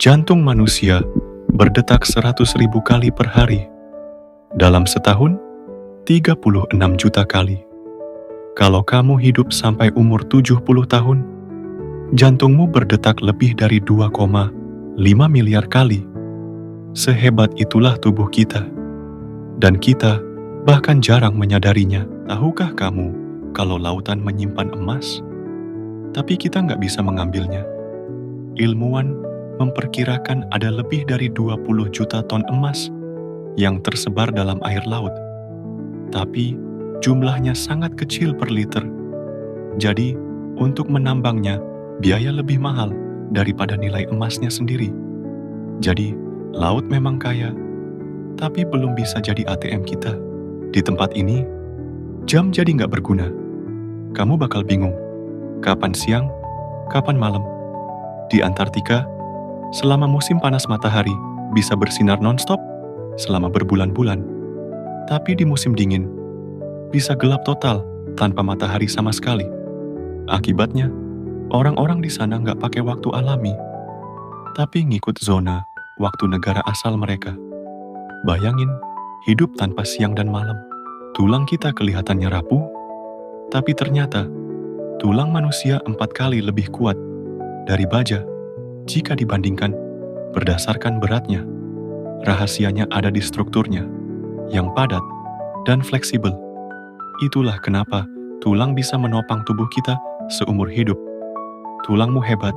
Jantung manusia berdetak 100.000 kali per hari. Dalam setahun, 36 juta kali. Kalau kamu hidup sampai umur 70 tahun, jantungmu berdetak lebih dari 2,5 miliar kali. Sehebat itulah tubuh kita. Dan kita bahkan jarang menyadarinya. Tahukah kamu kalau lautan menyimpan emas? Tapi kita nggak bisa mengambilnya. Ilmuwan memperkirakan ada lebih dari 20 juta ton emas yang tersebar dalam air laut. Tapi jumlahnya sangat kecil per liter. Jadi, untuk menambangnya, biaya lebih mahal daripada nilai emasnya sendiri. Jadi, laut memang kaya, tapi belum bisa jadi ATM kita. Di tempat ini, jam jadi nggak berguna. Kamu bakal bingung, kapan siang, kapan malam. Di Antartika, selama musim panas matahari bisa bersinar non-stop selama berbulan-bulan. Tapi di musim dingin, bisa gelap total tanpa matahari sama sekali. Akibatnya, orang-orang di sana nggak pakai waktu alami, tapi ngikut zona waktu negara asal mereka. Bayangin, hidup tanpa siang dan malam. Tulang kita kelihatannya rapuh, tapi ternyata tulang manusia 4 kali lebih kuat dari baja jika dibandingkan berdasarkan beratnya. Rahasianya ada di strukturnya yang padat dan fleksibel. Itulah kenapa tulang bisa menopang tubuh kita seumur hidup. Tulangmu hebat,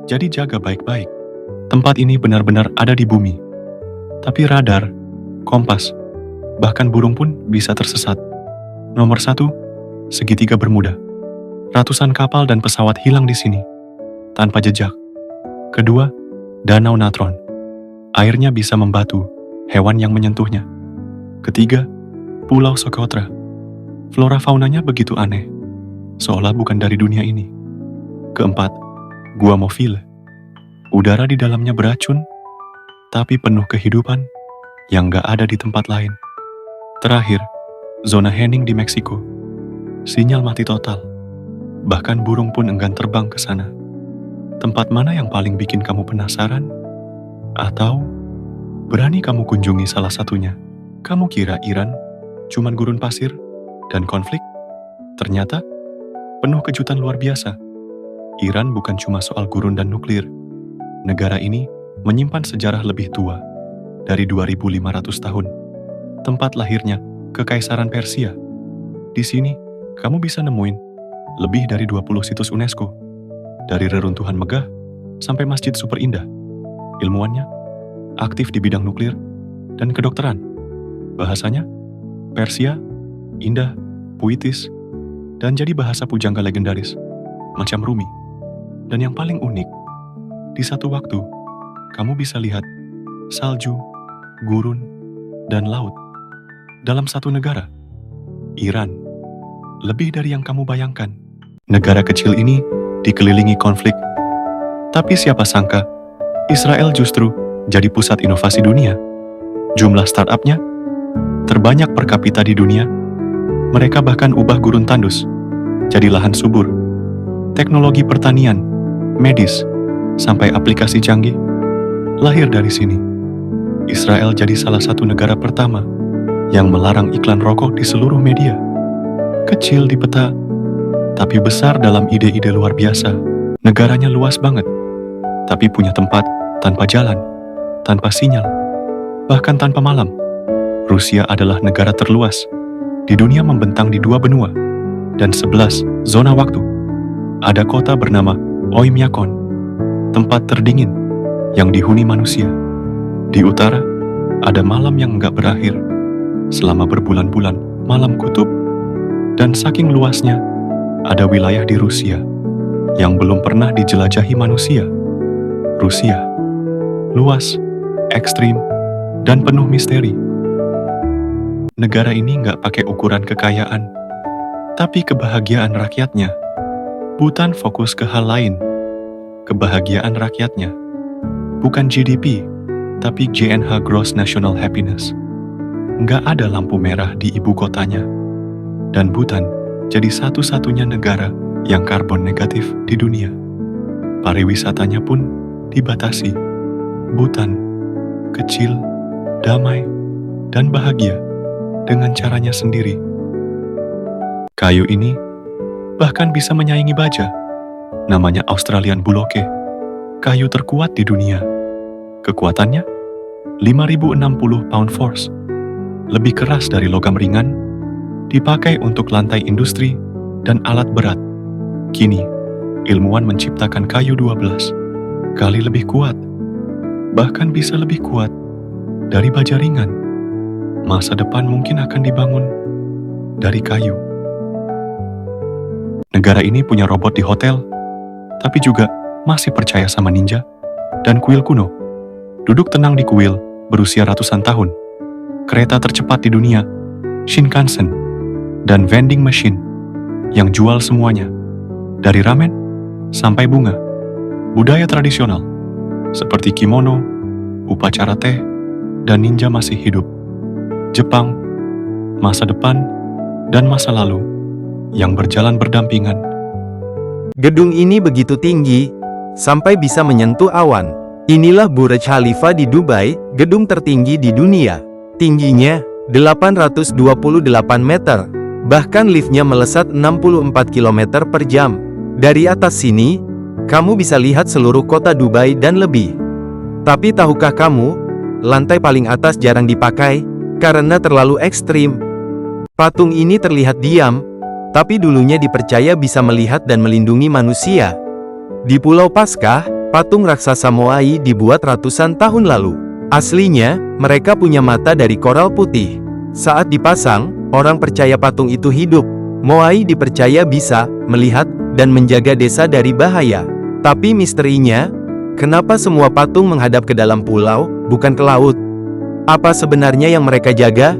jadi jaga baik-baik. Tempat ini benar-benar ada di bumi. Tapi radar, kompas, bahkan burung pun bisa tersesat. Nomor 1, segitiga Bermuda. Ratusan kapal dan pesawat hilang di sini, tanpa jejak. Kedua, Danau Natron. Airnya bisa membatu hewan yang menyentuhnya. Ketiga, Pulau Socotra. Flora faunanya begitu aneh, seolah bukan dari dunia ini. Keempat, Gua Moville. Udara di dalamnya beracun, tapi penuh kehidupan yang gak ada di tempat lain. Terakhir, zona Henning di Meksiko. Sinyal mati total. Bahkan burung pun enggan terbang ke sana. Tempat mana yang paling bikin kamu penasaran? Atau berani kamu kunjungi salah satunya? Kamu kira Iran cuman gurun pasir dan konflik? Ternyata penuh kejutan luar biasa. Iran bukan cuma soal gurun dan nuklir. Negara ini menyimpan sejarah lebih tua dari 2.500 tahun. Tempat lahirnya Kekaisaran Persia. Di sini kamu bisa nemuin lebih dari 20 situs UNESCO. Dari reruntuhan megah sampai masjid super indah. Ilmuwannya aktif di bidang nuklir dan kedokteran. Bahasanya Persia, indah, puitis, dan jadi bahasa pujangga legendaris, macam Rumi. Dan yang paling unik, di satu waktu, kamu bisa lihat salju, gurun, dan laut dalam satu negara. Iran, lebih dari yang kamu bayangkan. Negara kecil ini dikelilingi konflik, tapi siapa sangka Israel justru jadi pusat inovasi dunia. Jumlah startupnya terbanyak per kapita di dunia. Mereka bahkan ubah gurun tandus jadi lahan subur. Teknologi pertanian, medis, sampai aplikasi canggih lahir dari sini. Israel jadi salah satu negara pertama yang melarang iklan rokok di seluruh media. Kecil di peta, tapi besar dalam ide-ide luar biasa. Negaranya luas banget, tapi punya tempat tanpa jalan, tanpa sinyal, bahkan tanpa malam. Rusia adalah negara terluas di dunia, membentang di 2 benua dan 11 zona waktu. Ada kota bernama Oymyakon, tempat terdingin yang dihuni manusia. Di utara, ada malam yang nggak berakhir selama berbulan-bulan, malam kutub. Dan saking luasnya, ada wilayah di Rusia yang belum pernah dijelajahi manusia. Rusia, luas, ekstrim, dan penuh misteri. Negara ini nggak pakai ukuran kekayaan, tapi kebahagiaan rakyatnya. Bhutan fokus ke hal lain, kebahagiaan rakyatnya. Bukan GDP, tapi JNH Gross National Happiness. Nggak ada lampu merah di ibu kotanya. Dan Bhutan jadi satu-satunya negara yang karbon negatif di dunia. Pariwisatanya pun dibatasi. Bhutan, kecil, damai, dan bahagia dengan caranya sendiri. Kayu ini bahkan bisa menyaingi baja. Namanya Australian Buloke, kayu terkuat di dunia. Kekuatannya 5.060 pound force, lebih keras dari logam ringan, dipakai untuk lantai industri dan alat berat. Kini, ilmuwan menciptakan kayu 12 kali lebih kuat, bahkan bisa lebih kuat dari baja ringan. Masa depan mungkin akan dibangun dari kayu. Negara ini punya robot di hotel, tapi juga masih percaya sama ninja dan kuil kuno. Duduk tenang di kuil berusia ratusan tahun. Kereta tercepat di dunia, Shinkansen, dan vending machine yang jual semuanya, dari ramen sampai bunga. Budaya tradisional, seperti kimono, upacara teh, dan ninja masih hidup. Jepang, masa depan, dan masa lalu yang berjalan berdampingan. Gedung ini begitu tinggi, sampai bisa menyentuh awan. Inilah Burj Khalifa di Dubai, gedung tertinggi di dunia. Tingginya 828 meter. Bahkan liftnya melesat 64 km per jam. Dari atas sini, kamu bisa lihat seluruh kota Dubai dan lebih. Tapi tahukah kamu, lantai paling atas jarang dipakai, karena terlalu ekstrim. Patung ini terlihat diam, tapi dulunya dipercaya bisa melihat dan melindungi manusia. Di Pulau Paskah, patung raksasa Moai dibuat ratusan tahun lalu. Aslinya, mereka punya mata dari koral putih. Saat dipasang, orang percaya patung itu hidup. Moai dipercaya bisa melihat dan menjaga desa dari bahaya. Tapi misterinya, kenapa semua patung menghadap ke dalam pulau, bukan ke laut? Apa sebenarnya yang mereka jaga?